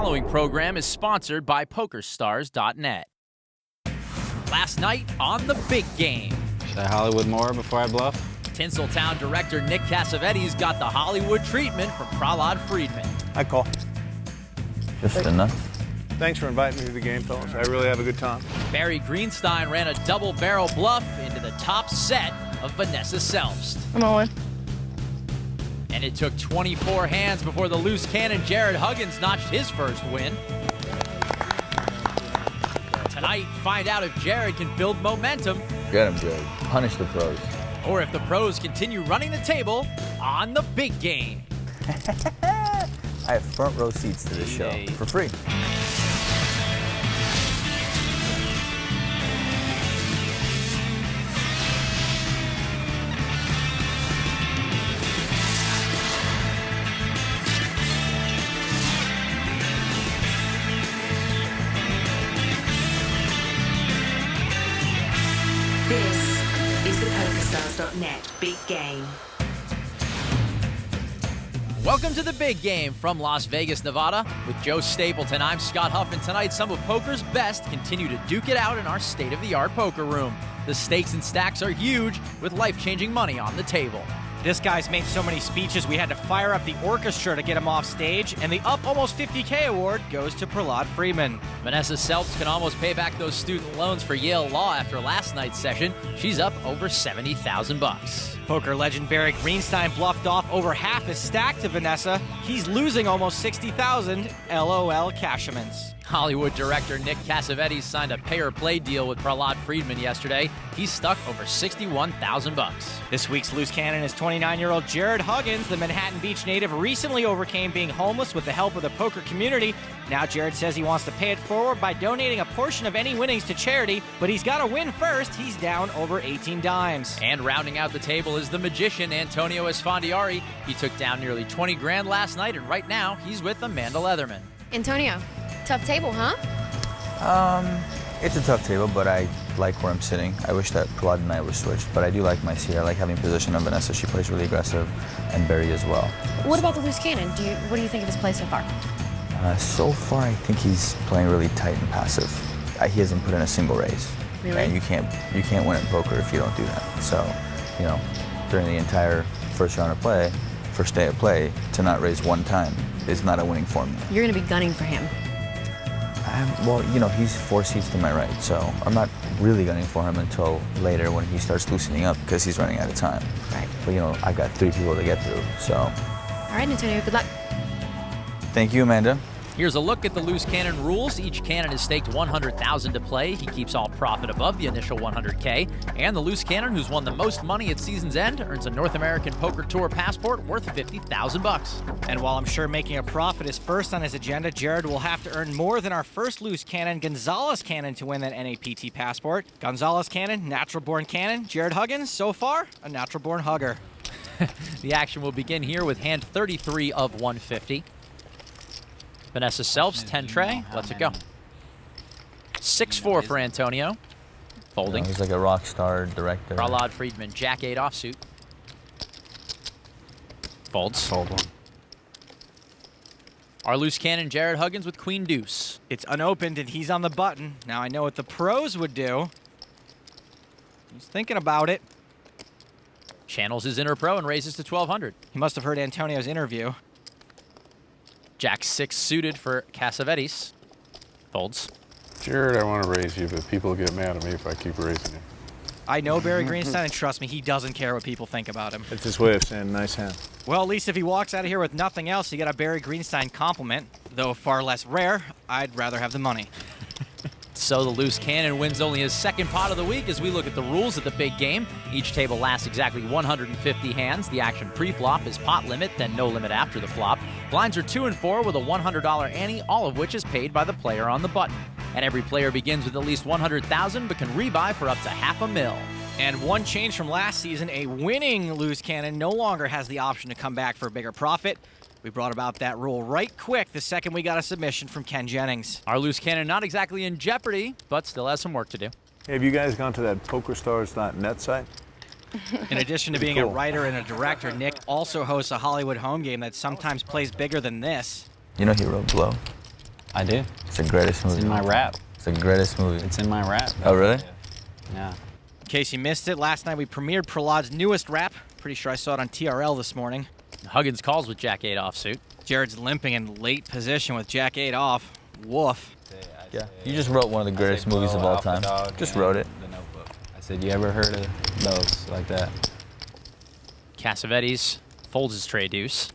following program is sponsored by PokerStars.net. Last night on The Big Game. Should I Hollywood more before I bluff? Tinseltown director Nick Cassavetes got the Hollywood treatment from Prahlad Friedman. I call. Just enough. Thanks for inviting me to the game, fellas. I really have a good time. Barry Greenstein ran a double barrel bluff into the top set of Vanessa Selbst. I'm all in. And it took 24 hands before the loose cannon Jared Huggins notched his first win. Tonight, find out if Jared can build momentum. Get him, Jared. Punish the pros. Or if the pros continue running the table on The Big Game. I have front row seats to this show for free. This is the PokerStars.net Big Game. Welcome to The Big Game from Las Vegas, Nevada. With Joe Stapleton, I'm Scott Huff, and tonight some of poker's best continue to duke it out in our state-of-the-art poker room. The stakes and stacks are huge, with life-changing money on the table. This guy's made so many speeches we had to fire up the orchestra to get him off stage, and the up almost 50K award goes to Prahlad Friedman. Vanessa Selbst can almost pay back those student loans for Yale Law after last night's session. She's up over $70,000. Poker legend Barry Greenstein bluffed off over half his stack to Vanessa. He's losing almost $60,000. LOL Cashmans. Hollywood director Nick Cassavetes signed a pay-or-play deal with Prahlad Friedman yesterday. He's stuck over $61,000. This week's loose cannon is 29-year-old Jared Huggins. The Manhattan Beach native recently overcame being homeless with the help of the poker community. Now Jared says he wants to pay it forward by donating a portion of any winnings to charity, but he's got to win first. He's down over 18 dimes. And rounding out the table is the magician Antonio Esfandiari. He took down nearly 20 grand last night, and right now he's with Amanda Leatherman. Antonio, tough table, huh? It's a tough table, but I like where I'm sitting. I wish that Prahlad and I were switched, but I do like my seat. I like having position on Vanessa. She plays really aggressive, and Barry as well. What about the loose cannon? What do you think of his play so far? So far, I think he's playing really tight and passive. He hasn't put in a single raise. Really? And you can't win at poker if you don't do that. So, during the entire first round of play, first day of play, to not raise one time is not a winning formula. You're going to be gunning for him. He's 4 seats to my right, so I'm not really gunning for him until later when he starts loosening up because he's running out of time. Right. But, I've got 3 people to get through, so. All right, Antonio, good luck. Thank you, Amanda. Here's a look at the loose cannon rules. Each cannon is staked $100,000 to play. He keeps all profit above the initial $100K. And the loose cannon, who's won the most money at season's end, earns a North American Poker Tour passport worth $50,000. And while I'm sure making a profit is first on his agenda, Jared will have to earn more than our first loose cannon, Gonzalez Cannon, to win that NAPT passport. Gonzalez Cannon, natural-born cannon. Jared Huggins, so far, a natural-born hugger. The action will begin here with hand 33 of 150. Vanessa Selbst, 10 tray. Let's it go. 6-4 for Antonio. Folding. He's like a rock star director. Prahlad Friedman, Jack-8 offsuit. Folds. Fold one. Our loose cannon, Jared Huggins with Queen Deuce. It's unopened and he's on the button. Now I know what the pros would do. He's thinking about it. Channels his inner pro and raises to 1,200. He must have heard Antonio's interview. Jack-6 suited for Cassavetes. Folds. Jared, I want to raise you, but people get mad at me if I keep raising you. I know Barry Greenstein, and trust me, he doesn't care what people think about him. It's his way of saying nice hand. Well, at least if he walks out of here with nothing else, you get a Barry Greenstein compliment. Though far less rare, I'd rather have the money. So the loose cannon wins only his second pot of the week as we look at the rules of the big game. Each table lasts exactly 150 hands. The action pre-flop is pot limit, then no limit after the flop. Blinds are 2 and 4 with a $100 ante, all of which is paid by the player on the button. And every player begins with at least $100,000 but can rebuy for up to $500,000. And one change from last season, a winning loose cannon no longer has the option to come back for a bigger profit. We brought about that rule right quick the second we got a submission from Ken Jennings. Our loose cannon not exactly in jeopardy, but still has some work to do. Hey, have you guys gone to that PokerStars.net site? In addition to being a writer and a director, Nick also hosts a Hollywood home game that sometimes plays bigger than this. He wrote Blow. I do. It's the greatest movie. It's in my rap. It's the greatest movie. It's in my rap. Oh, really? Yeah. In case you missed it, last night we premiered Prahlad's newest rap. Pretty sure I saw it on TRL this morning. Huggins calls with Jack 8 offsuit. Jared's limping in late position with Jack 8 off. Woof. Yeah. You just wrote one of the greatest movies of all time. Just wrote it. The Notebook. I said, you ever heard of those like that? Cassavetes folds his tray deuce.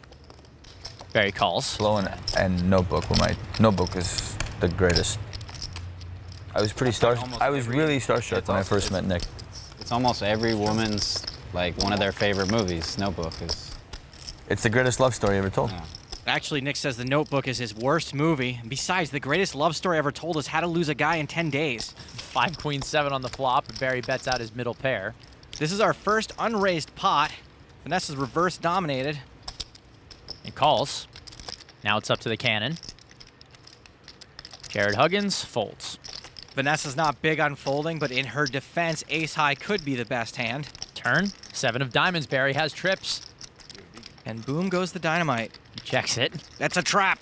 Barry calls. Slow and Notebook were my. Notebook is the greatest. I was really starstruck when I first met Nick. It's almost every woman's, like, one of their favorite movies. Notebook is. It's the greatest love story ever told. Yeah. Actually, Nick says The Notebook is his worst movie. And besides, the greatest love story ever told is How to Lose a Guy in 10 Days. 5 queen 7 on the flop, and Barry bets out his middle pair. This is our first unraised pot. Vanessa's reverse dominated. And calls. Now it's up to the cannon. Jared Huggins folds. Vanessa's not big on folding, but in her defense, ace high could be the best hand. Turn. 7 of diamonds. Barry has trips. And boom goes the dynamite. He checks it. That's a trap.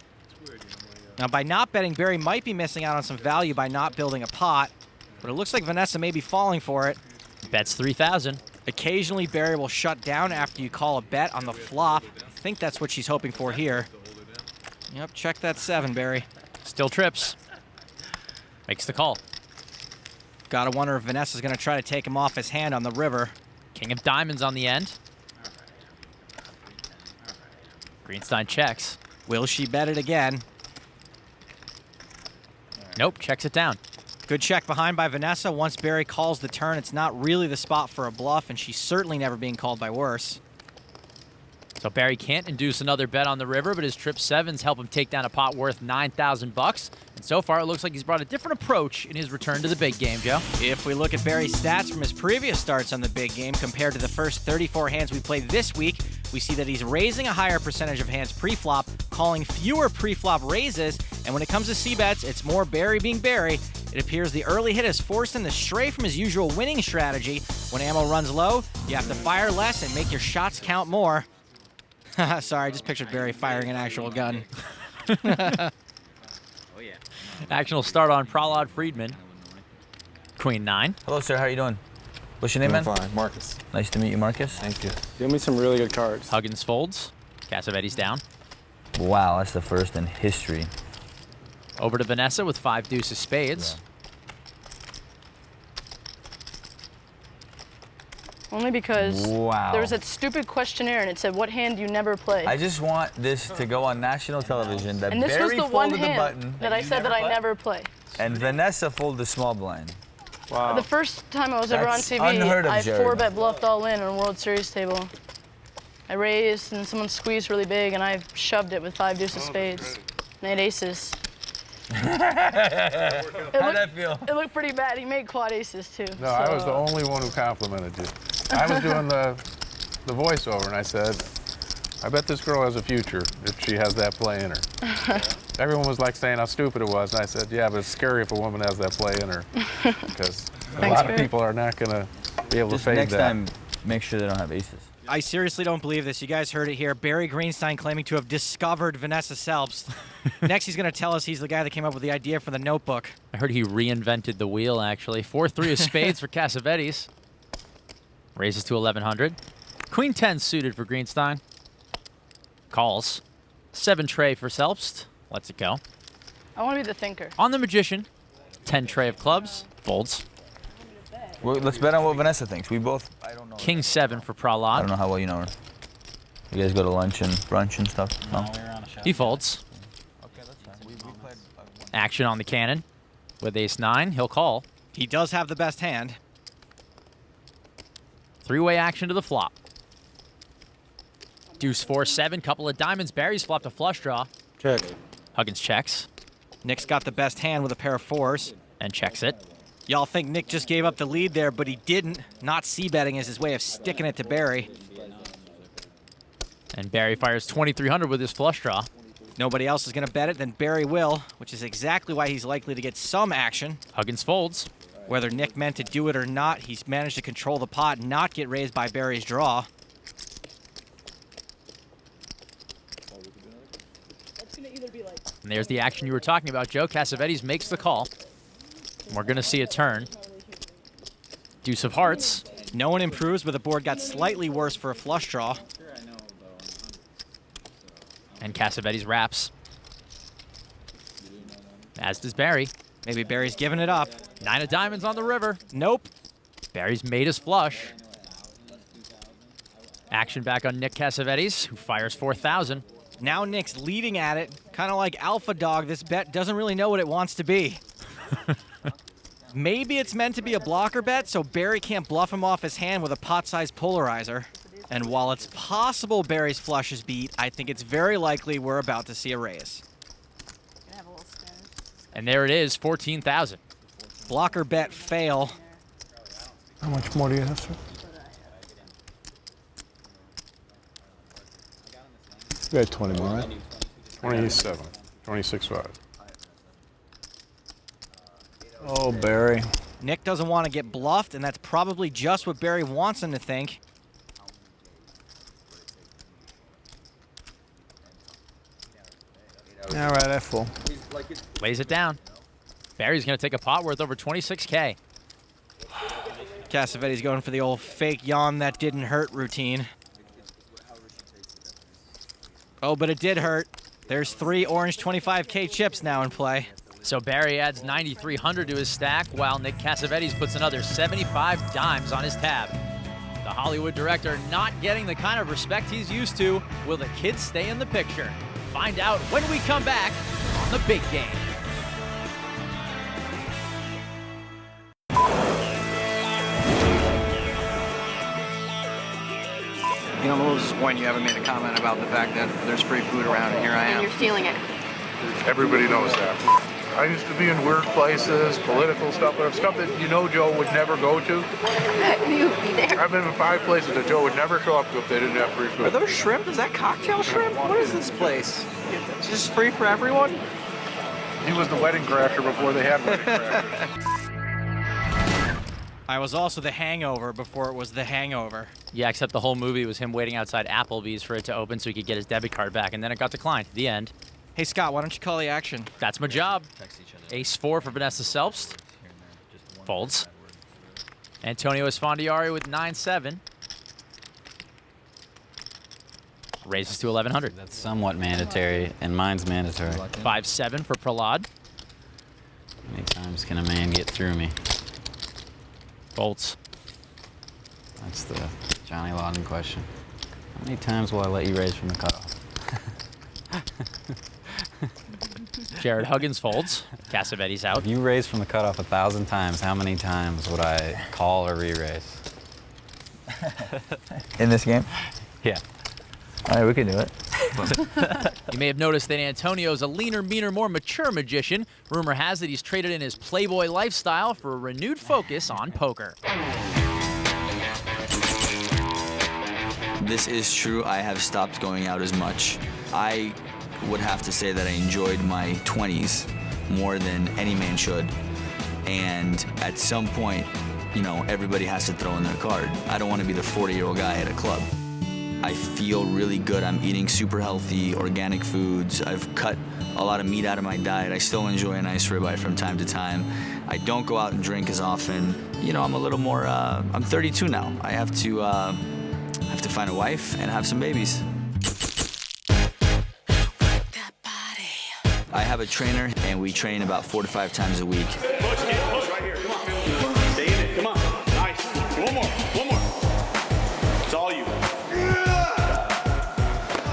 Now, by not betting, Barry might be missing out on some value by not building a pot, but it looks like Vanessa may be falling for it. Bets 3,000. Occasionally, Barry will shut down after you call a bet on the flop. I think that's what she's hoping for here. Yep, check that 7, Barry. Still trips. Makes the call. Gotta wonder if Vanessa's gonna try to take him off his hand on the river. King of diamonds on the end. Greenstein checks. Will she bet it again? Nope, checks it down. Good check behind by Vanessa. Once Barry calls the turn, it's not really the spot for a bluff, and she's certainly never being called by worse. So Barry can't induce another bet on the river, but his trip 7s help him take down a pot worth $9,000. And so far, it looks like he's brought a different approach in his return to the big game, Joe. If we look at Barry's stats from his previous starts on the big game compared to the first 34 hands we played this week, we see that he's raising a higher percentage of hands pre-flop, calling fewer pre-flop raises, and when it comes to C-bets, it's more Barry being Barry. It appears the early hit has forced him to stray from his usual winning strategy. When ammo runs low, you have to fire less and make your shots count more. Sorry, I just pictured Barry firing an actual gun. Action will start on Prahlad Friedman. Queen 9. Hello, sir. How are you doing? What's your name, man? Fine, Marcus. Nice to meet you, Marcus. Thank you. Give me some really good cards. Huggins folds. Cassavetes down. Wow, that's the first in history. Over to Vanessa with 5 deuces spades. Only because Wow. there was that stupid questionnaire and it said, what hand do you never play? I just want this to go on national television that and this Barry was the one folded the hand button that I said that I never play. and Vanessa folded the small blind. Wow. The first time I was ever on That's TV, unheard of, I Jared. 4-bet bluffed all in on a World Series table. I raised and someone squeezed really big and I shoved it with 5 deuces spades. And they had aces. How'd that feel? It looked pretty bad. He made quad aces too. No, so. I was the only one who complimented you. I was doing the voiceover, and I said, I bet this girl has a future if she has that play in her. Everyone was like saying how stupid it was, and I said, yeah, but it's scary if a woman has that play in her, because a lot of people are not going to be able Just to fade next that. time, make sure they don't have aces. I seriously don't believe this. You guys heard it here. Barry Greenstein claiming to have discovered Vanessa Selbst. Next, he's going to tell us he's the guy that came up with the idea for the Notebook. I heard he reinvented the wheel, actually. 4-3 of spades for Cassavetes. Raises to 1,100. Queen 10 suited for Greenstein. Calls. 7 tray for Selbst. Lets it go. I want to be the thinker. On the Magician. 10 tray of clubs. Folds. Well, let's bet on what Vanessa thinks. We both, I don't know. King 7 for I Prahlad. don't know how well you know her. You guys go to lunch and brunch and stuff? No? He folds. Okay, that's fine. We played Action on the cannon. With ace 9, he'll call. He does have the best hand. 3-way action to the flop. Deuce 4-7, couple of diamonds. Barry's flopped a flush draw. Check. Huggins checks Nick's got the best hand with a pair of 4s. and checks it. Y'all think Nick just gave up the lead there, but he didn't. Not c-betting is his way of sticking it to Barry. And Barry fires 2,300 with his flush draw. Nobody else is going to bet it, then Barry will, which is exactly why he's likely to get some action. Huggins folds. Whether Nick meant to do it or not, he's managed to control the pot and not get raised by Barry's draw. It's going to either be like And there's the action you were talking about, Joe. Cassavetes makes the call. We're going to see a turn. Deuce of hearts. No one improves, but the board got slightly worse for a flush draw. And Cassavetes wraps. As does Barry. Maybe Barry's giving it up. 9 of diamonds on the river. Nope. Barry's made his flush. Action back on Nick Cassavetes, who fires 4,000. Now Nick's leading at it. Kind of like Alpha Dog, this bet doesn't really know what it wants to be. Maybe it's meant to be a blocker bet, so Barry can't bluff him off his hand with a pot-sized polarizer. And while it's possible Barry's flush is beat, I think it's very likely we're about to see a raise. And there it is, 14,000. Blocker bet fail. How much more do you have, sir? You got 20 more, right? 27, 26-5. Oh, Barry. Nick doesn't want to get bluffed, and that's probably just what Barry wants him to think. All right, I full. Lays it down. Barry's going to take a pot worth over 26K. Cassavetes going for the old fake yawn that didn't hurt routine. Oh, but it did hurt. There's 3 orange 25K chips now in play. So Barry adds 9,300 to his stack, while Nick Cassavetes puts another 75 dimes on his tab. The Hollywood director not getting the kind of respect he's used to. Will the kids stay in the picture? Find out when we come back on The Big Game. You know, I'm a little disappointed you haven't made a comment about the fact that there's free food around, and here I am. You're stealing it. Everybody knows that. I used to be in weird places, political stuff, but stuff that you know Joe would never go to. You'd be there. I've been in 5 places that Joe would never show up to if they didn't have free food. Are those shrimp? Is that cocktail shrimp? What is this place? It's just free for everyone? He was the wedding crasher before they had wedding crashers. I was also the hangover before it was the hangover. Yeah, except the whole movie was him waiting outside Applebee's for it to open so he could get his debit card back, and then it got declined. The end. Hey, Scott, why don't you call the action? That's my job. Ace-4 for Vanessa Selbst. Folds. Antonio Esfandiari with 9-7. Raises to 1,100. That's somewhat mandatory, and mine's mandatory. 5-7 for Prahlad. How many times can a man get through me? Folds. That's the Johnny Lawden question. How many times will I let you raise from the cutoff? Jared Huggins folds. Cassavetes out. If you raise from the cutoff 1,000 times, how many times would I call or re-raise? In this game? Yeah. All right, we can do it. You may have noticed that Antonio's a leaner, meaner, more mature magician. Rumor has that he's traded in his playboy lifestyle for a renewed focus on poker. This is true. I have stopped going out as much. I would have to say that I enjoyed my 20s more than any man should. And at some point, you know, everybody has to throw in their card. I don't want to be the 40-year-old guy at a club. I feel really good. I'm eating super healthy, organic foods. I've cut a lot of meat out of my diet. I still enjoy a nice ribeye from time to time. I don't go out and drink as often. You know, I'm a little more, I'm 32 now. I have to find a wife and have some babies. I have a trainer, and we train about 4 to 5 times a week. Push, kid, push right here. Come on. Stay in it. Come on. Nice. One more. One more. It's all you.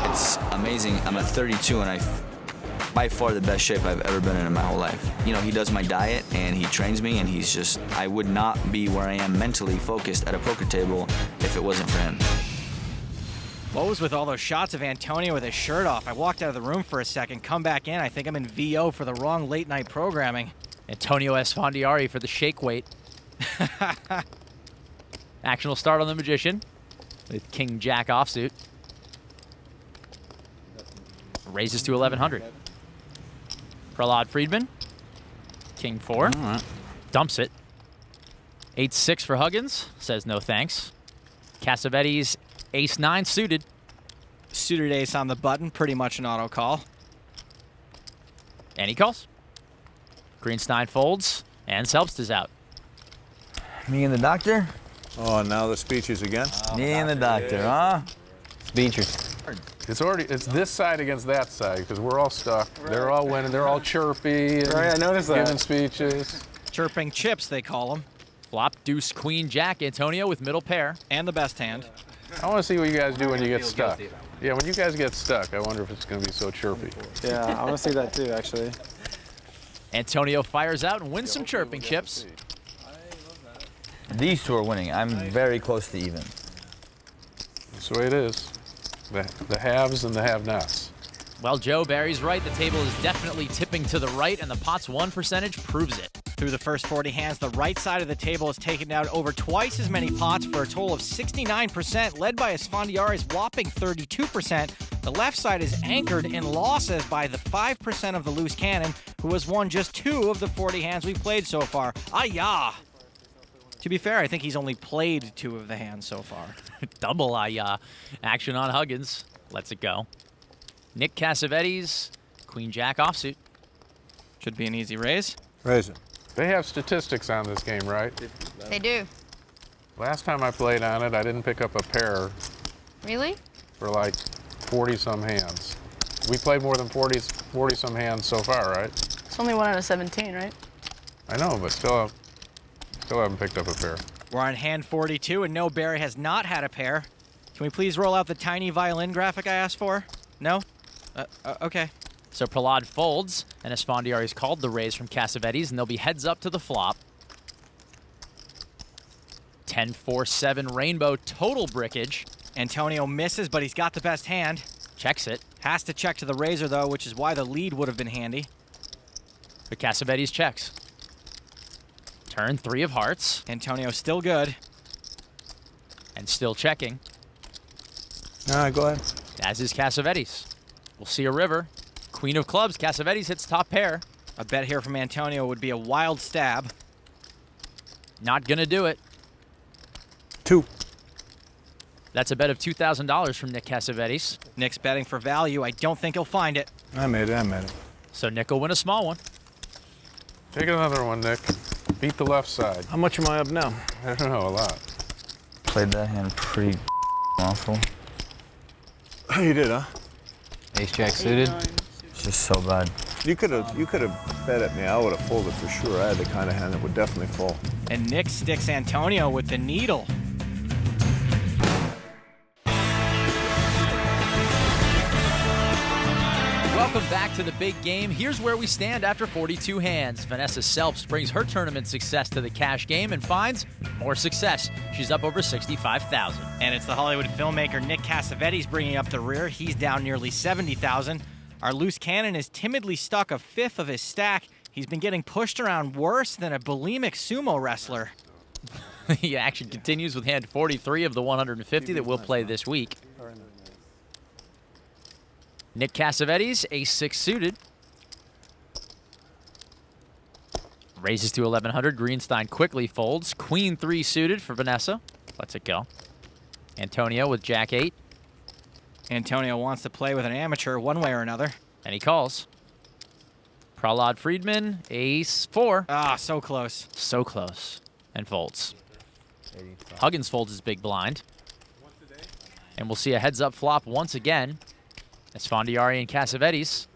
It's amazing. I'm at 32, and by far the best shape I've ever been in my whole life. You know, he does my diet, and he trains me, and he's just, I would not be where I am mentally focused at a poker table if it wasn't for him. What was with all those shots of Antonio with his shirt off? I walked out of the room for a second, come back in. I think I'm in VO for the wrong late night programming. Antonio Esfandiari for the shake weight. Action will start on the magician with King Jack offsuit. Raises to 1,100. Prahlad Friedman. King 4. Right. Dumps it. 8-6 for Huggins. Says no thanks. Cassavetes Ace-9 suited. Suited ace on the button, pretty much an auto call. And he calls. Greenstein folds, and Selbst is out. Me and the doctor? Oh, now the speeches again? Me and the doctor, huh? Speechers. It's this side against that side because we're all stuck. They're all winning. They're all chirpy. And Right, I noticed that. Giving speeches. Chirping chips, they call them. Flop, deuce, queen, jack. Antonio with middle pair. And the best hand. I want to see what you guys do when you get stuck. Yeah, when you guys get stuck, I wonder if it's going to be so chirpy. Yeah, I want to see that too, actually. Antonio fires out and wins some chirping chips. These two are winning. I'm very close to even. That's the way it is. The haves and the have-nots. Well, Joe, Barry's right. The table is definitely tipping to the right, and the pot's won percentage proves it. Through the first 40 hands, the right side of the table has taken down over twice as many pots for a total of 69%, led by Esfandiari's whopping 32%. The left side is anchored in losses by the 5% of the loose cannon, who has won just 2 of the 40 hands we've played so far. Ayah! To be fair, I think he's only played 2 of the hands so far. Double ayah. Action on Huggins. Lets it go. Nick Cassavetes, queen jack offsuit. Should be an easy raise. Raise it. They have statistics on this game, right? They do. Last time I played on it, I didn't pick up a pair Really? for like 40-some hands. We played more than 40-some hands so far, right? It's only 1 out of 17, right? I know, but still haven't picked up a pair. We're on hand 42, and no, Barry has not had a pair. Can we please roll out the tiny violin graphic I asked for? No? Okay. So Prahlad folds, and Esfandiari's called the raise from Cassavetes, and they'll be heads up to the flop. 10-4-7 rainbow total brickage. Antonio misses, but he's got the best hand. Checks it. Has to check to the razor, though, which is why the lead would have been handy. But Cassavetes checks. Turn 3 of hearts. Antonio still good. And still checking. All right, go ahead. As is Cassavetes. We'll see a river. Queen of clubs. Cassavetes hits top pair. A bet here from Antonio would be a wild stab. Not gonna do it. 2. That's a bet of $2,000 from Nick Cassavetes. Nick's betting for value. I don't think he'll find it. I made it. So Nick will win a small one. Take another one, Nick. Beat the left side. How much am I up now? I don't know, a lot. Played that hand pretty awful. You did, huh? Ace jack suited. It's just so bad. You could have bet at me. I would have folded for sure. I had the kind of hand that would definitely fold. And Nick sticks Antonio with the needle. Welcome back to the big game. Here's where we stand after 42 hands. Vanessa Selbst brings her tournament success to the cash game and finds more success. She's up over $65,000. And it's the Hollywood filmmaker Nick Cassavetes bringing up the rear. He's down nearly $70,000. Our loose cannon is timidly stuck a 5th of his stack. He's been getting pushed around worse than a bulimic sumo wrestler. The action continues with hand 43 of the 150 that we'll play this week. Nick Cassavetes, ace-6 suited. Raises to 1100. Greenstein quickly folds. Queen-3 suited for Vanessa. Lets it go. Antonio with jack-8. Antonio wants to play with an amateur one way or another. And he calls. Prahlad Friedman, ace-4. Ah, so close. So close. And folds. Huggins folds his big blind. And we'll see a heads-up flop once again. Esfandiari and Cassavetes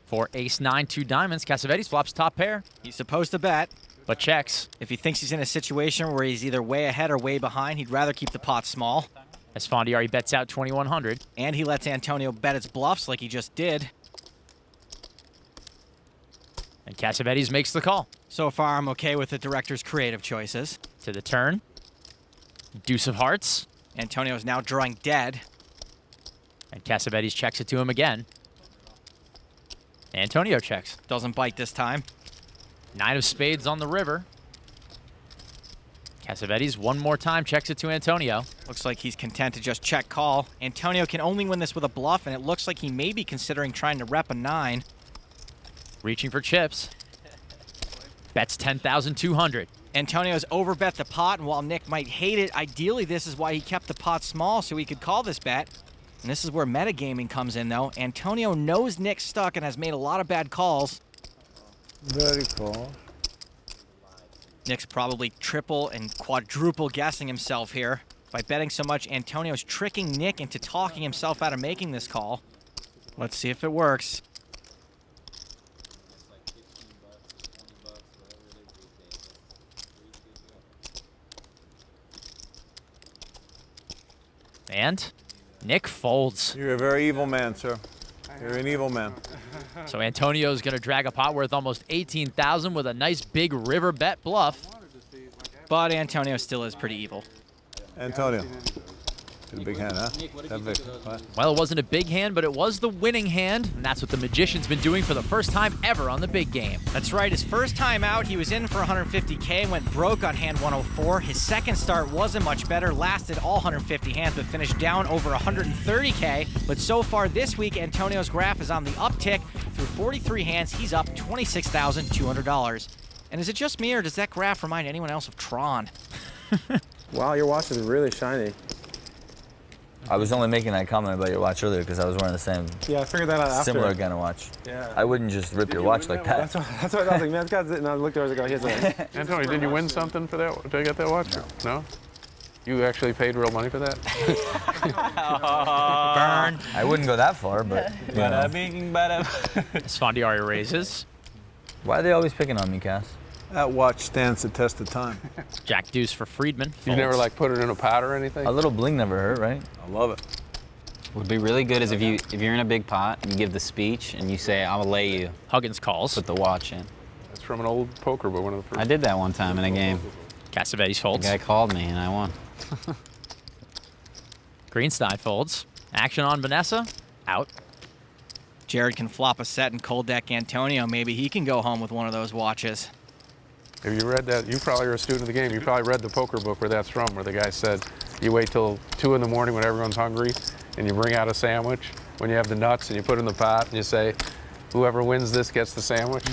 for ace-9, 2 diamonds. Cassavetes flops top pair. He's supposed to bet, but checks. If he thinks he's in a situation where he's either way ahead or way behind, he'd rather keep the pot small. Esfandiari bets out 2,100. And he lets Antonio bet its bluffs like he just did. And Cassavetes makes the call. So far, I'm okay with the director's creative choices. To the turn. Deuce of hearts. Antonio's now drawing dead. And Cassavetes checks it to him again. Antonio checks. Doesn't bite this time. 9 of spades on the river. Cassavetes one more time checks it to Antonio. Looks like he's content to just check call. Antonio can only win this with a bluff, and it looks like he may be considering trying to rep a 9. Reaching for chips. Bets 10,200. Antonio's overbet the pot, and while Nick might hate it, ideally this is why he kept the pot small so he could call this bet. And this is where metagaming comes in, though. Antonio knows Nick's stuck and has made a lot of bad calls. Very close. Nick's probably triple and quadruple guessing himself here. By betting so much, Antonio's tricking Nick into talking himself out of making this call. Let's see if it works. And Nick folds. You're a very evil man, sir. You're an evil man. So Antonio's going to drag a pot worth almost $18,000 with a nice big river bet bluff. But Antonio still is pretty evil. Antonio. Too big hand, huh? That big. What? Well, it wasn't a big hand, but it was the winning hand, and that's what the Magician's been doing for the first time ever on the big game. That's right, his first time out, he was in for 150K and went broke on hand 104. His second start wasn't much better, lasted all 150 hands, but finished down over 130K. But so far this week, Antonio's graph is on the uptick. Through 43 hands, he's up $26,200. And is it just me, or does that graph remind anyone else of Tron? Wow, your watch is really shiny. I was only making that comment about your watch earlier because I was wearing the same, Yeah, I figured that out after. similar kind of watch. Yeah. I wouldn't just rip your watch like that. That's what I was like, man, this guy's, and I looked over and I was like, oh, here's a... Antonio, did you win something for that? Did I get that watch? No? You actually paid real money for that? Burn. I wouldn't go that far, but you know. Sfondiari raises. Why are they always picking on me, Cass? That watch stands the test of time. Jack deuce for Friedman. You never Folds. like put it in a pot or anything? A little bling never hurt, right? I love it. Would be really good is if you're in a big pot, you give the speech and you say, "I'll lay you." Huggins calls. Put the watch in. That's from an old poker, but one of the first. I did that one time in a game. Cassavetes The folds. guy called me and I won. Greenstein folds. Action on Vanessa. Out. Jared can flop a set and cold deck Antonio. Maybe he can go home with one of those watches. If you read that, you probably are a student of the game. You probably read the poker book where that's from, where the guy said you wait till 2 in the morning when everyone's hungry and you bring out a sandwich when you have the nuts and you put it in the pot and you say, whoever wins this gets the sandwich.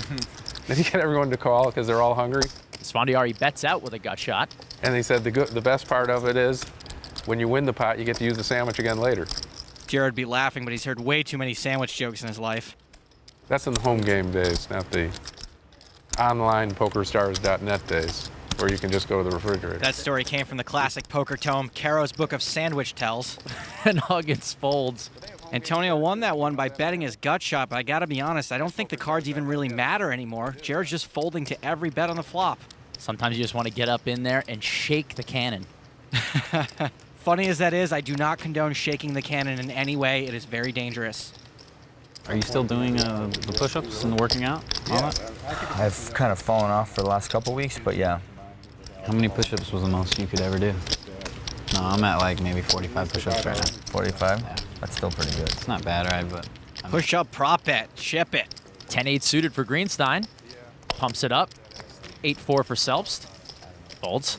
Then you get everyone to call because they're all hungry. Sfondiari bets out with a gut shot. And he said the best part of it is when you win the pot, you get to use the sandwich again later. Jared would be laughing, but he's heard way too many sandwich jokes in his life. That's in the home game days, not the online pokerstars.net days, where you can just go to the refrigerator. That story came from the classic poker tome, Caro's Book of Sandwich Tells. And Huggins folds. Antonio won that one by betting his gut shot, but I gotta be honest, I don't think the cards even really matter anymore. Jared's just folding to every bet on the flop. Sometimes you just want to get up in there and shake the cannon. Funny as that is, I do not condone shaking the cannon in any way. It is very dangerous. Are you still doing the push-ups and working out? All that? I've kind of fallen off for the last couple weeks, but yeah. How many push-ups was the most you could ever do? No, I'm at like maybe 45 push-ups right now. 45? Yeah. That's still pretty good. It's not bad, right? But Push up, prop bet, ship it. 10-8 suited for Greenstein. Pumps it up. 8-4 for Selbst. Folds.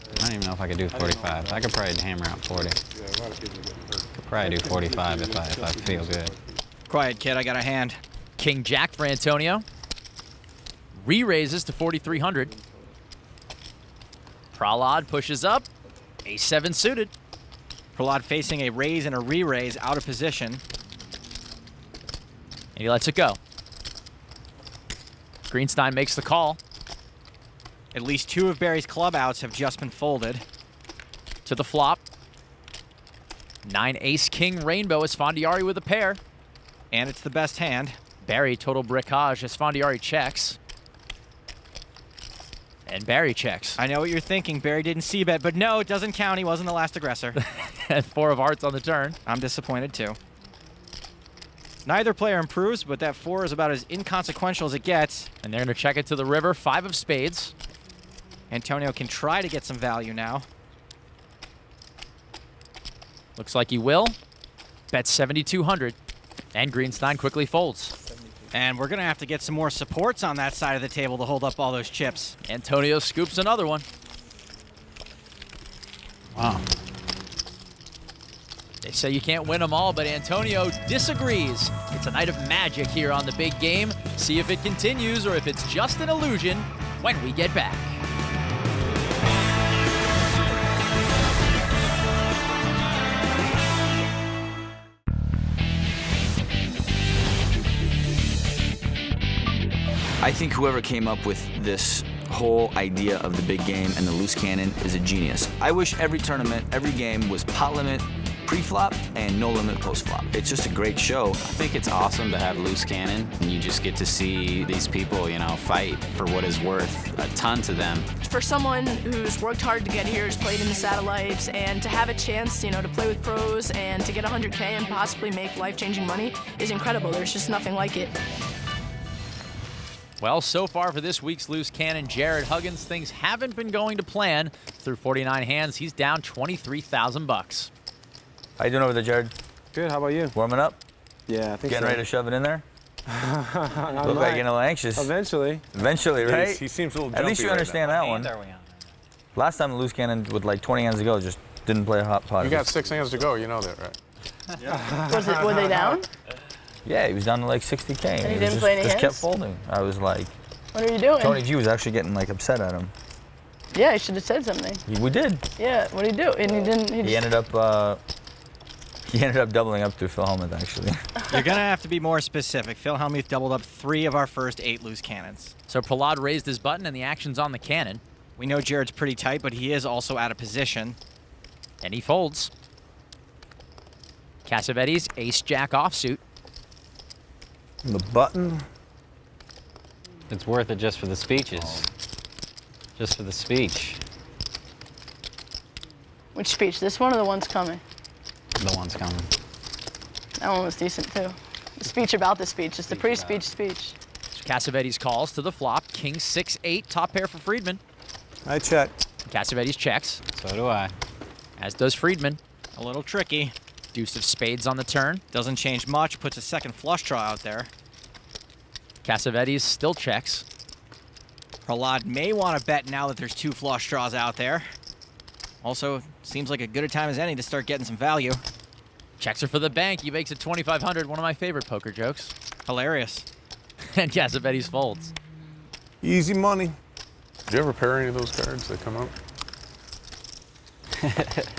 I don't even know if I could do 45. I could probably hammer out 40. Could probably do 45 if I feel good. Quiet, kid, I got a hand. King Jack for Antonio. Re-raises to 4,300. Prahlad pushes up. Ace-7 suited. Prahlad facing a raise and a re-raise out of position. And he lets it go. Greenstein makes the call. At least 2 of Barry's club outs have just been folded. To the flop. 9 Ace-King Rainbow as Sfondiari with a pair. And it's the best hand. Barry total brickage as Sfondiari checks. And Barry checks. I know what you're thinking. Barry didn't c-bet, but no, it doesn't count. He wasn't the last aggressor. And 4 of hearts on the turn. I'm disappointed too. Neither player improves, but that 4 is about as inconsequential as it gets. And they're going to check it to the river. 5 of spades. Antonio can try to get some value now. Looks like he will. Bet 7,200. And Greenstein quickly folds. And we're going to have to get some more supports on that side of the table to hold up all those chips. Antonio scoops another one. Wow. They say you can't win them all, but Antonio disagrees. It's a night of magic here on the big game. See if it continues or if it's just an illusion when we get back. I think whoever came up with this whole idea of the big game and the loose cannon is a genius. I wish every tournament, every game was pot limit pre-flop and no limit post-flop. It's just a great show. I think it's awesome to have loose cannon, and you just get to see these people, you know, fight for what is worth a ton to them. For someone who's worked hard to get here, who's played in the satellites, and to have a chance, you know, to play with pros and to get 100K and possibly make life-changing money is incredible. There's just nothing like it. Well, so far for this week's Loose Cannon, Jared Huggins, things haven't been going to plan. Through 49 hands, he's down $23,000. How you doing over there, Jared? Good, how about you? Warming up? Yeah, I think Getting so. ready to shove it in there? I Look like might. you're getting a little anxious. Eventually. Eventually, right? He seems a little At least jumpy you right understand now. that one. Last time the Loose Cannon with like 20 hands ago just didn't play a hot pot. You got 6 hands to go, you know that, right? Were they down? Yeah, he was down to like 60K. And he was didn't play any just kept hands? folding. I was like, What are you doing? Tony G was actually getting like upset at him. Yeah, he should have said something. We did. Yeah, what did he do? And he didn't. He He ended up doubling up through Phil Hellmuth, actually. You're going to have to be more specific. Phil Hellmuth doubled up 3 of our first 8 loose cannons. So Prahlad raised his button, and the action's on the cannon. We know Jared's pretty tight, but he is also out of position. And he folds. Cassavetes, ace-jack offsuit. And the button. It's worth it just for the speeches. Just for the speech. Which speech? This one or the one's coming? The one's coming. That one was decent too. The speech about the speech. It's the pre-speech speech. Cassavetes calls to the flop. King 6-8, top pair for Friedman. I check. Cassavetes checks. So do I. As does Friedman. A little tricky. Deuce of spades on the turn. Doesn't change much. Puts a second flush draw out there. Cassavetes still checks. Prahlad may want to bet now that there's 2 flush draws out there. Also, seems like a good a time as any to start getting some value. Checks are for the bank. He makes it 2,500. One of my favorite poker jokes. Hilarious. And Cassavetes folds. Easy money. Did you ever pair any of those cards that come up?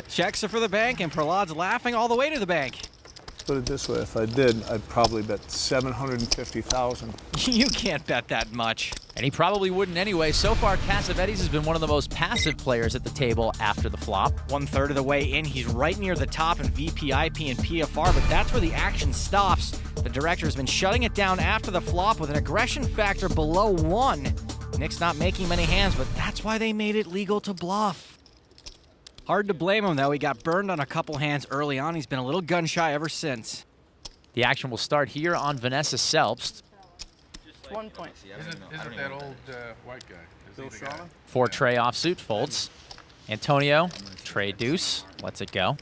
Checks are for the bank, and Prahlad's laughing all the way to the bank. Let's put it this way. If I did, I'd probably bet 750,000. You can't bet that much. And he probably wouldn't anyway. So far, Cassavetes has been one of the most passive players at the table after the flop. 1/3 of the way in, he's right near the top in VPIP and PFR, but that's where the action stops. The director has been shutting it down after the flop with an aggression factor below 1. Nick's not making many hands, but that's why they made it legal to bluff. Hard to blame him, though. He got burned on a couple hands early on. He's been a little gun-shy ever since. The action will start here on Vanessa Selbst. 1 point. Isn't that old white guy? Bill Shaw? 4 tray offsuit folds. Antonio, tray deuce, lets it go.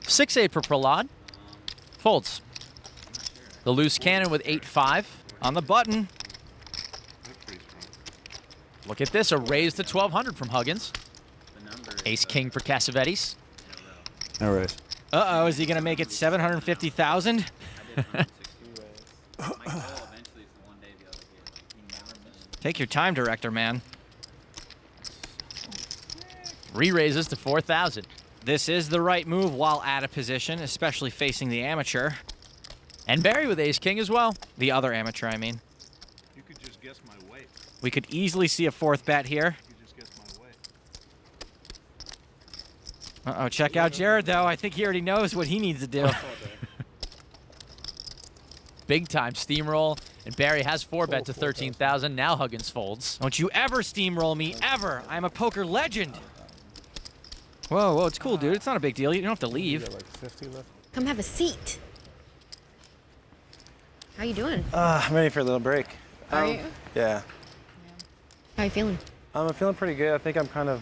6-8 for Prahlad. Folds. The loose cannon with 8-5. On the button. Look at this, a raise to 1,200 from Huggins. Ace-king for Cassavetes. All right. Uh-oh, is he going to make it 750,000? Take your time, director, man. Re-raises to 4,000. This is the right move while out of position, especially facing the amateur. And Barry with ace-king as well. The other amateur, I mean. You could just guess my weight. We could easily see a 4th bet here. You could just guess my weight. Uh-oh, check out Jared, though. I think he already knows what he needs to do. Big time steamroll. And Barry has 4-bet to 13,000. Now Huggins folds. Don't you ever steamroll me, ever. I'm a poker legend. Whoa, whoa, it's cool, dude. It's not a big deal. You don't have to leave. Come have a seat. How you doing? I'm ready for a little break. Are you? Yeah. How you feeling? I'm feeling pretty good. I think I'm kind of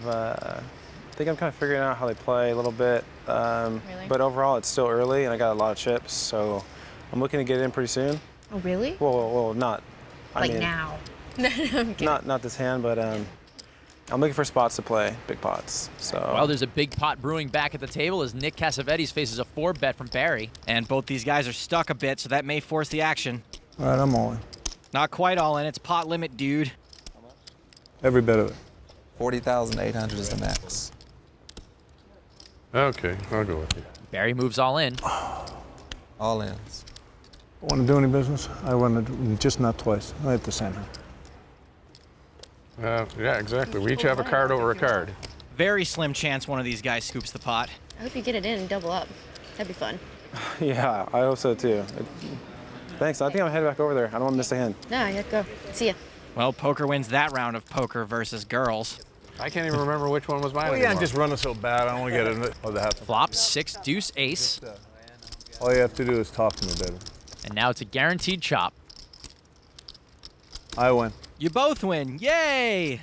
figuring out how they play a little bit. Really? But overall, it's still early, and I got a lot of chips, so I'm looking to get in pretty soon. Oh, really? Well, not. Like now? I'm kidding. Not this hand, but I'm looking for spots to play, big pots. So. Well, there's a big pot brewing back at the table as Nick Cassavetes faces a 4-bet from Barry. And both these guys are stuck a bit, so that may force the action. All right, I'm all in. Not quite all in. It's pot limit, dude. Every bit of it. 40,800 is the max. Okay, I'll go with you. Barry moves all in. All ins. Want to do any business? I want to, just not twice. I at the same time. Yeah, exactly. We each have a card over a card. Very slim chance one of these guys scoops the pot. I hope you get it in and double up. That'd be fun. Yeah, I hope so too. Thanks. I think I'm headed back over there. I don't want to miss a hand. No, yeah, go. See ya. Well, poker wins that round of poker versus girls. I can't even remember which one was mine Oh, yeah, I'm anymore. just running so bad. I don't want to get in it. Oh, that happened. Flop, 6, deuce, ace. All you have to do is talk to me, baby. And now it's a guaranteed chop. I win. You both win. Yay!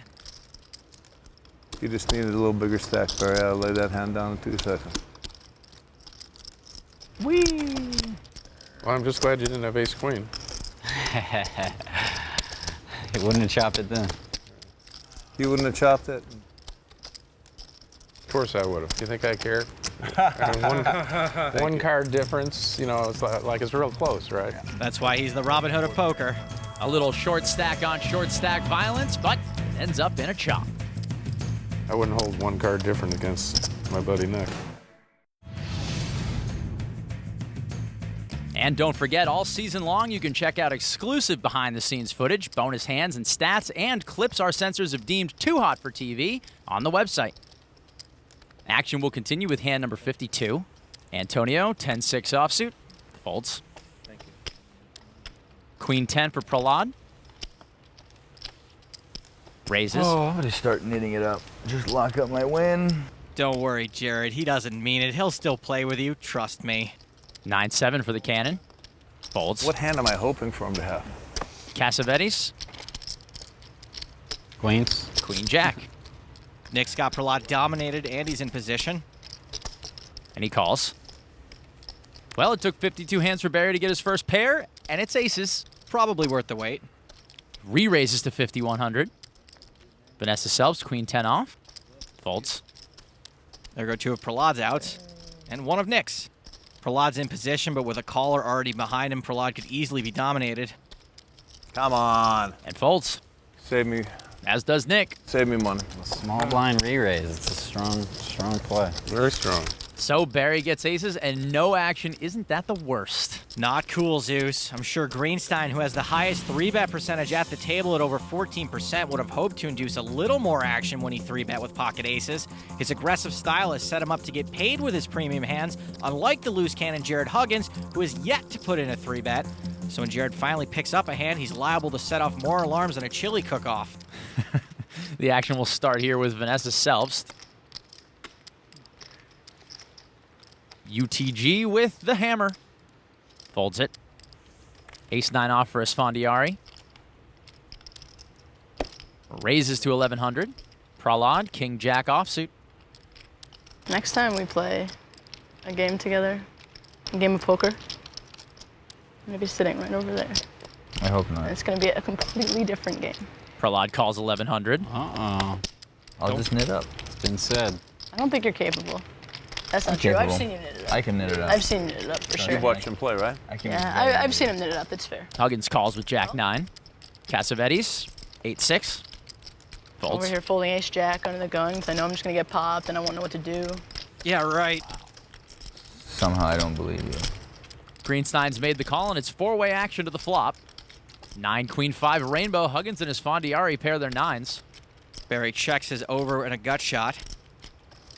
You just needed a little bigger stack, Barry. I'll lay that hand down in 2 seconds. Whee! Well, I'm just glad you didn't have ace queen. He wouldn't have chopped it then. You wouldn't have chopped it? Of course I would have. Do you think I cared? I mean, one card difference, you know, it's like it's real close, right? That's why he's the Robin Hood of poker. A little short stack on short stack violence, but it ends up in a chop. I wouldn't hold one card different against my buddy Nick. And don't forget, all season long, you can check out exclusive behind-the-scenes footage, bonus hands and stats, and clips our censors have deemed too hot for TV on the website. Action will continue with hand number 52. Antonio, 10-6 offsuit, folds. Thank you. Queen 10 for Prahlad. Raises. Oh, I'm gonna start knitting it up. Just lock up my win. Don't worry, Jared. He doesn't mean it. He'll still play with you. Trust me. 9-7 for the cannon. Folds. What hand am I hoping for him to have? Cassavetes. Queens. Queen Jack. Nick's got Prahlad dominated, and he's in position. And he calls. Well, it took 52 hands for Barry to get his first pair, and it's aces. Probably worth the wait. Re-raises to 5,100. Vanessa Selbst, Queen 10 off. Folds. There go 2 of Prahlad's outs, and 1 of Nick's. Prahlad's in position, but with a caller already behind him, Prahlad could easily be dominated. Come on. And folds. Save me. As does Nick. Save me money. Small blind re-raise. It's a strong play. Very strong. So Barry gets aces, and no action. Isn't that the worst? Not cool, Zeus. I'm sure Greenstein, who has the highest 3-bet percentage at the table at over 14%, would have hoped to induce a little more action when he 3-bet with pocket aces. His aggressive style has set him up to get paid with his premium hands, unlike the loose cannon Jared Huggins, who has yet to put in a 3-bet. So when Jared finally picks up a hand, he's liable to set off more alarms than a chili cook-off. The action will start here with Vanessa Selbst. UTG with the hammer. Folds it. Ace-9 off for Esfandiari. Raises to 1,100. Prahlad, King-Jack offsuit. Next time we play a game together, a game of poker, I'm gonna be sitting right over there. I hope not. And it's gonna be a completely different game. Prahlad calls 1,100. Uh-oh. I'll just knit up. It's been said. I don't think you're capable. That's I'm not true. I've capable. seen you knit it up. I can knit it up. I've seen you knit it up for sure. You've watched him play, right? I can. Yeah, I've seen him knit it up. It's fair. Huggins calls with Jack-9. Cassavetes, 8-6. Folds. Over here folding ace-jack under the gun because I know I'm just gonna get popped and I won't know what to do. Yeah, right. Somehow I don't believe you. Greenstein's made the call, and it's 4-way action to the flop. 9, Queen 5, Rainbow. Huggins and Esfandiari pair their 9s. Barry checks his over in a gut shot.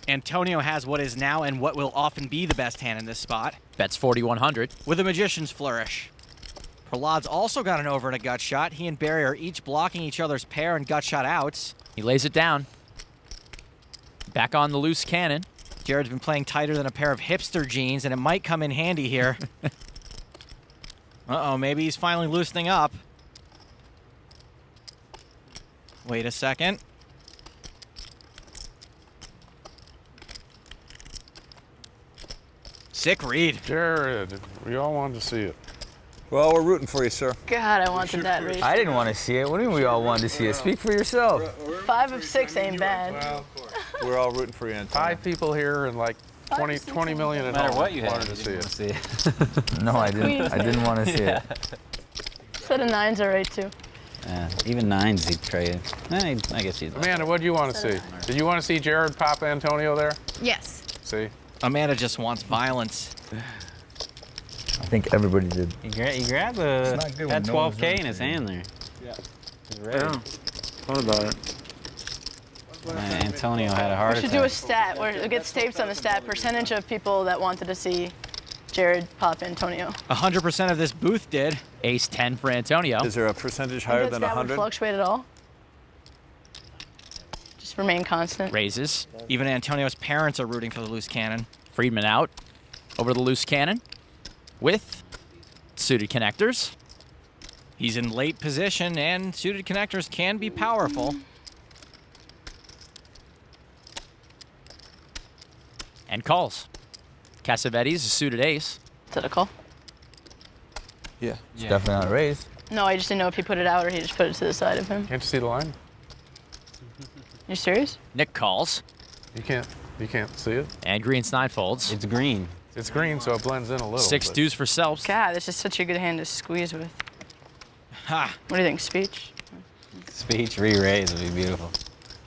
Antonio has what is now and what will often be the best hand in this spot. Bets 4,100. With a magician's flourish. Prahlad's also got an over and a gut shot. He and Barry are each blocking each other's pair and gut shot outs. He lays it down. Back on the loose cannon. Jared's been playing tighter than a pair of hipster jeans, and it might come in handy here. Uh-oh, maybe he's finally loosening up. Wait a second. Sick read. Jared, we all wanted to see it. Well, we're rooting for you, sir. God, I wanted that read. I didn't want to see it. What do you mean we all wanted to see it? Speak for yourself. 5 of 6 ain't bad. We're all rooting for you, Antonio. 5 people here and like 20 million at No matter home what you wanted had, to see you it. see it. No, I didn't. I didn't want to see it. Set of 9s are right too. Even 9s he'd trade. I guess he'd. Amanda, what do you want to see? Did you want to see Jared pop Antonio there? Yes. See? Amanda just wants violence. I think everybody did. He grabbed It's not good had when no one's 12K in doing his anything. hand there. Yeah. He's ready. Yeah. Thought about it. Antonio had a heart We should attack. do a stat where it gets taped on the stat percentage of people that wanted to see Jared pop Antonio. 100% of this booth did. Ace 10 for Antonio. Is there a percentage Think higher that than stat would 100? fluctuate at all? Just remain constant. Raises. Even Antonio's parents are rooting for the loose cannon. Friedman out. Over the loose cannon with suited connectors. He's in late position, and suited connectors can be powerful. And calls. Cassavetes is suited ace. Is that a call? Yeah. It's definitely not a raise. No, I just didn't know if he put it out or he just put it to the side of him. Can't you see the line? You serious? Nick calls. You can't see it. And Greenstein folds. It's green. It's green, so it blends in a little. 6 but- deuce for Selps. God, this is such a good hand to squeeze with. Ha! What do you think, speech? Speech re-raise would be beautiful.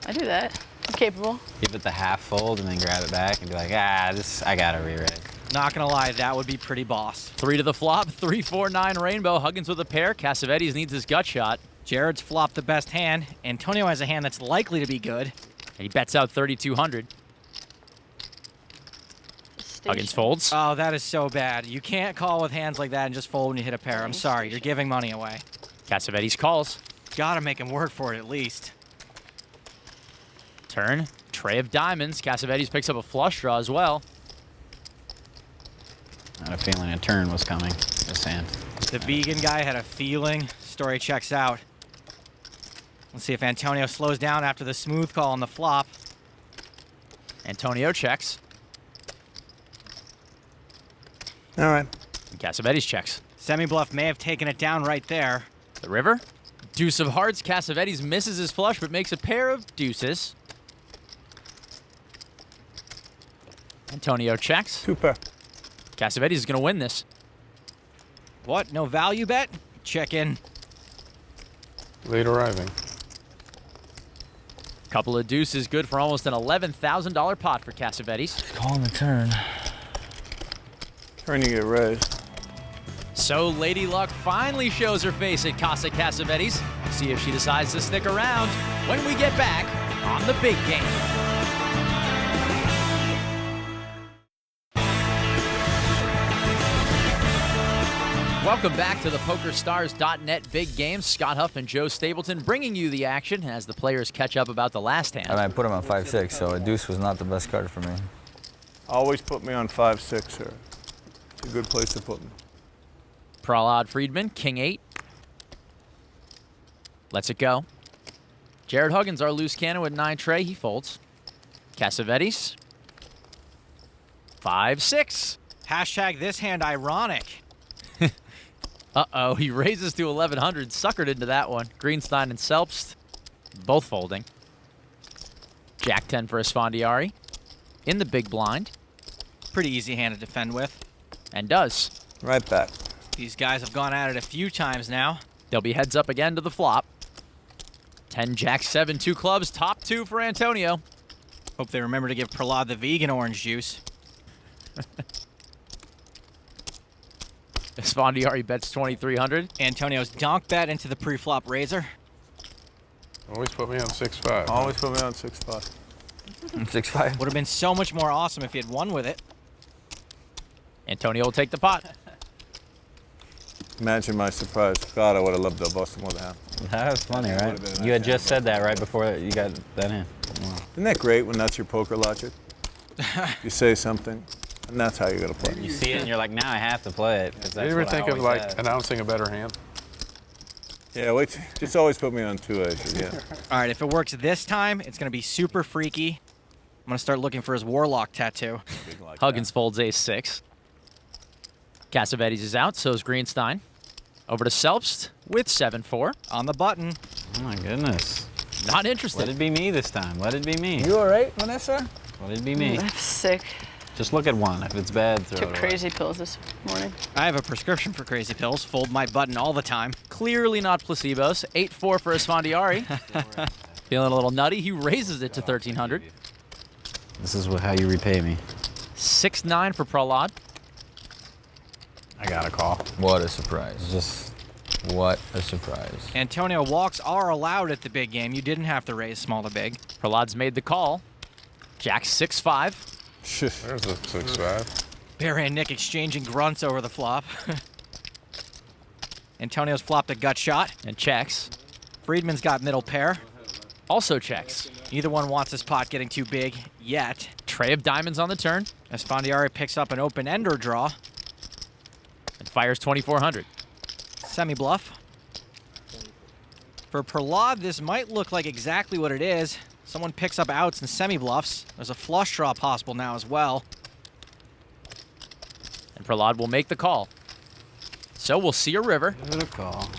I do that. I'm capable. Give it the half fold and then grab it back and be like, I gotta re-raise. Not gonna lie, that would be pretty boss. 3 to the flop. 3, 4, 9 rainbow. Huggins with a pair. Cassavetes needs his gut shot. Jared's flopped the best hand. Antonio has a hand that's likely to be good. And he bets out 3,200. Huggins folds. Oh, that is so bad. You can't call with hands like that and just fold when you hit a pair. I'm sorry, you're giving money away. Cassavetes calls. Gotta make him work for it at least. Turn. Tray of diamonds. Cassavetes picks up a flush draw as well. I had a feeling a turn was coming. This hand. The vegan guy had a feeling. Story checks out. Let's see if Antonio slows down after the smooth call on the flop. Antonio checks. All right. And Cassavetes checks. Semi-bluff may have taken it down right there. The river. Deuce of hearts. Cassavetes misses his flush but makes a pair of deuces. Antonio checks. 2 pair. Cassavetes is going to win this. What? No value bet? Check in. Late arriving. Couple of deuces good for almost an $11,000 pot for Cassavetes. Calling the turn. Turn, you get raised. So Lady Luck finally shows her face at Casa Cassavetes. See if she decides to stick around when we get back on the big game. Welcome back to the PokerStars.net Big Game. Scott Huff and Joe Stapleton bringing you the action as the players catch up about the last hand. And I put him on 5-6, so a deuce was not the best card for me. Always put me on 5-6, sir. It's a good place to put me. Prahlad Friedman, King 8. Lets it go. Jared Huggins, our loose cannon with 9 tray. He folds. Cassavetes. 5-6. Hashtag this hand ironic. Uh-oh, he raises to 1,100. Suckered into that one. Greenstein and Selpst both folding. Jack 10 for Esfandiari. In the big blind. Pretty easy hand to defend with. And does. Right back. These guys have gone at it a few times now. They'll be heads up again to the flop. 10 Jack 7, 2 clubs. Top 2 for Antonio. Hope they remember to give Prahlad the vegan orange juice. Esfandiari bets 2,300. Antonio's donk bet into the pre-flop razor. Always put me on 6-5. Always put me on 6-5. 6-5. Would have been so much more awesome if he had won with it. Antonio will take the pot. Imagine my surprise. God, I would have loved to bust him with a hand. That was funny, That right? would've been a You had nice just hand, said that right before you got that in. Wow. Isn't that great when that's your poker logic? You say something, and that's how you're going to play. You see it and you're like, now I have to play it. 'cause Did that's you ever what I think of always like have. announcing a better hand? Yeah, wait. Just always put me on 2 aces, yeah. All right, if it works this time, it's going to be super freaky. I'm going to start looking for his Warlock tattoo. Huggins folds ace-6. Cassavetes is out, so is Greenstein. Over to Selpst with 7-4. On the button. Oh my goodness. Not interested. Let it be me this time. Let it be me. You all right, Vanessa? Let it be me. I'm sick. Just look at one. If it's bad, throw Took it away. crazy pills this morning. I have a prescription for crazy pills. Fold my button all the time. Clearly not placebos. 8-4 for Esfandiari. Feeling a little nutty. He raises it to 1,300. This is how you repay me. 6-9 for Prahlad. I got a call. What a surprise. Just what a surprise. Antonio, walks are allowed at the big game. You didn't have to raise small to big. Prahlad's made the call. Jack 6-5. There's a 6-5. Barry and Nick exchanging grunts over the flop. Antonio's flopped a gut shot. And checks. Friedman's got middle pair. Also checks. Neither one wants this pot getting too big yet. Tray of diamonds on the turn. Esfandiari picks up an open-ender draw. And fires 2,400. Semi-bluff. For Prahlad, this might look like exactly what it is. Someone picks up outs and semi-bluffs. There's a flush draw possible now as well. And Prahlad will make the call. So we'll see a river. Give it a call.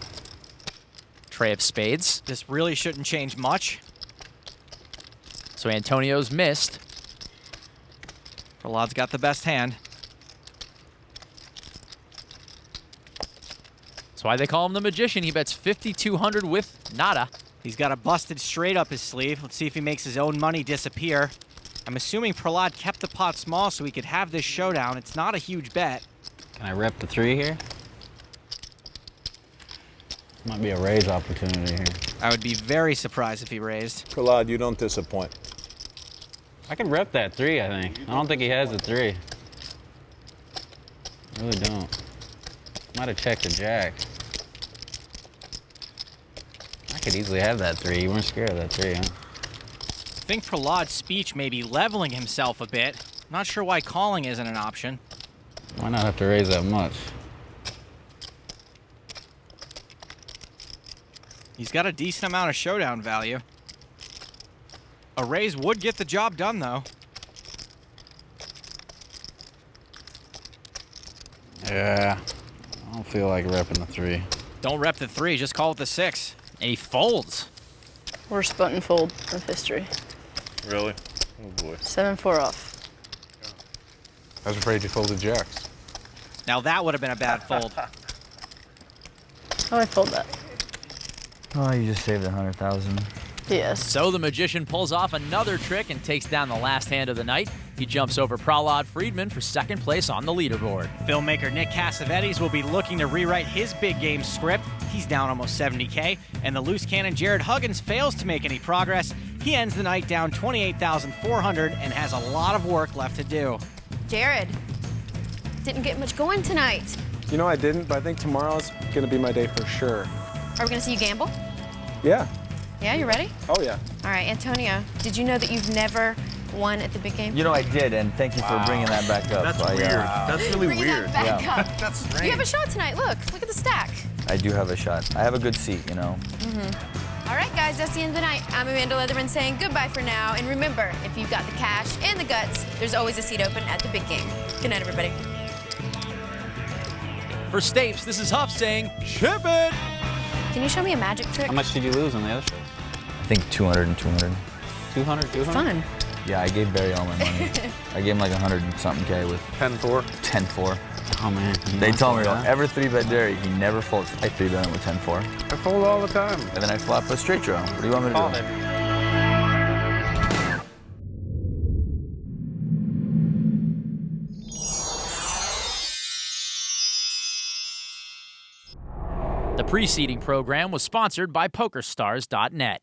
Tray of spades. This really shouldn't change much. So Antonio's missed. Prahlad's got the best hand. That's why they call him the Magician. He bets 5,200 with nada. He's got a busted straight up his sleeve. Let's see if he makes his own money disappear. I'm assuming Prahlad kept the pot small so he could have this showdown. It's not a huge bet. Can I rep the 3 here? Might be a raise opportunity here. I would be very surprised if he raised. Prahlad, you don't disappoint. I can rep that 3, I think. I don't think he has a 3. I really don't. Might have checked the jack. I could easily have that 3. You weren't scared of that 3, huh? I think Prahlad's speech may be leveling himself a bit. Not sure why calling isn't an option. Why not have to raise that much? He's got a decent amount of showdown value. A raise would get the job done, though. Yeah, I don't feel like repping the 3. Don't rep the 3, just call it the 6. And he folds. Worst button fold of history. Really? Oh boy. 7-4 off. I was afraid you folded jacks. Now that would have been a bad fold. Oh, I fold that. Oh, you just saved 100,000. Yes. So the Magician pulls off another trick and takes down the last hand of the night. He jumps over Prahlad Friedman for second place on the leaderboard. Filmmaker Nick Cassavetes will be looking to rewrite his big game script. He's down almost 70K, and the loose cannon Jared Huggins fails to make any progress. He ends the night down 28,400 and has a lot of work left to do. Jared, didn't get much going tonight. You know, I didn't, but I think tomorrow's going to be my day for sure. Are we gonna see you gamble? Yeah. Yeah, you ready? Oh, yeah. All right, Antonio, did you know that you've never won at the big game? You know, I did, and thank you for bringing that back up. That's weird. That's really Bringing weird. that back up. That's strange. You have a shot tonight. Look at the stack. I do have a shot. I have a good seat, you know. All right, guys, that's the end of the night. I'm Amanda Leatherman saying goodbye for now. And remember, if you've got the cash and the guts, there's always a seat open at the big game. Good night, everybody. For Stapes, this is Huff saying, ship it! Can you show me a magic trick? How much did you lose on the other show? I think 200 and 200. 200? Fun. Yeah, I gave Barry all my money. I gave him like 100 and something K with 10-4. 10-4. Oh, man. They told me, ever 3-bet Derry, he never folds. I 3-bet him with 10-4. I fold all the time. And then I flop a straight draw. What do you want me to Call do? it. The preceding program was sponsored by PokerStars.net.